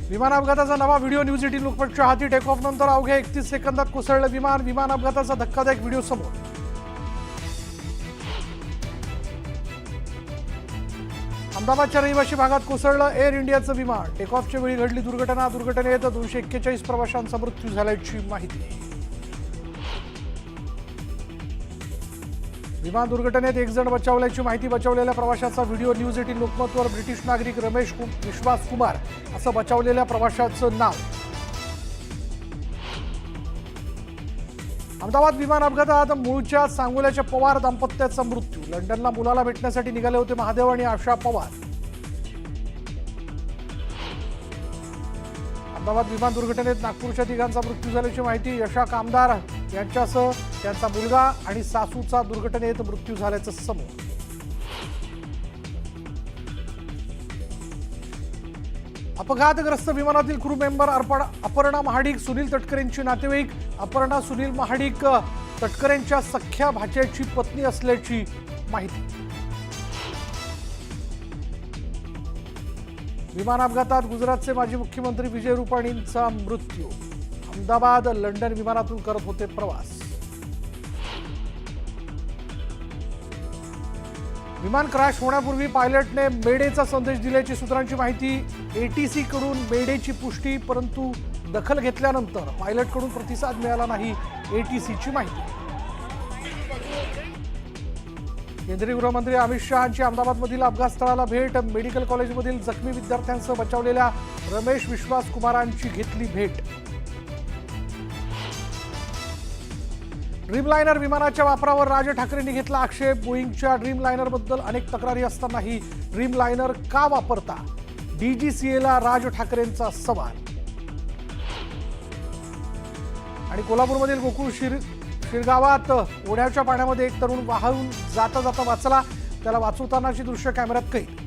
विमान अपघाताचा नवा व्हिडिओ न्यूज 18 लोकमतच्या हाती। टेक ऑफ नंतर अवघ्या 31 सेकंदात कोसळलं विमान। विमान अपघाताचा धक्कादायक व्हिडिओ समोर। अहमदाबादच्या रहिवासी भागात कोसळलं एअर इंडियाचं विमान। टेक ऑफच्या वेळी घडली दुर्घटना। दुर्घटनेत 241 प्रवाशांचा मृत्यू झाल्याची माहिती। विमान दुर्घटनेत एक जण बचावल्याची माहिती। बचावलेल्या प्रवाशाचा व्हिडिओ न्यूज 18 लोकमतवर। ब्रिटिश नागरिक रमेश विश्वास कुमार असं बचावलेल्या प्रवाशाचं नाव। अहमदाबाद विमान अपघातात मूळच्या सांगोल्याच्या पवार दाम्पत्याचा मृत्यू। लंडनला मुलाला भेटण्यासाठी निघाले होते महादेव आणि आशा पवार। अहमदाबाद विमान दुर्घटनेत नागपूरच्या तिघांचा मृत्यू झाल्याची माहिती। यशा कामदार यांच्यासह त्यांचा मुलगा आणि सासूचा दुर्घटनेत मृत्यू झाल्याचं समोर। अपघातग्रस्त विमानातील क्रू मेंबर अपर्णा महाडिक, सुनील तटकरेंची नातेवाईक। अपर्णा सुनील महाडिक तटकरेंच्या सख्या भाच्याची पत्नी असल्याची माहिती। विमान अपघातात गुजरातचे माजी मुख्यमंत्री विजय रुपाणींचा मृत्यू। अहमदाबाद लंडन विमानातून करत होते प्रवास। विमान क्रॅश होण्यापूर्वी पायलटने मेडेचा संदेश दिल्याची सूत्रांची माहिती। एटीसी कडून मेडेची पुष्टी, परंतु दखल घेतल्यानंतर पायलटकडून प्रतिसाद मिळाला नाही, एटीसीची माहिती। केंद्रीय गृहमंत्री अमित शहांची अहमदाबादमधील अपघातस्थळाला भेट। मेडिकल कॉलेजमधील जखमी विद्यार्थ्यांसह बचावलेल्या रमेश विश्वास कुमारांची घेतली भेट। ड्रीमलाइनर विमानाच्या वापरावर राज ठाकरेंनी घेतला आक्षेप। बोईंगच्या ड्रीमलाइनरबद्दल अनेक तक्रारी असतानाही ड्रीमलाइनर का वापरता, डीजीसीएला राज ठाकरेंचा सवाल। आणि कोल्हापूरमधील गोकुळ शिरगावात ओढ्याच्या पाण्यामध्ये एक तरुण वाहून जाता वाचला। त्याला वाचवतानाची दृश्य कॅमेऱ्यात कैद।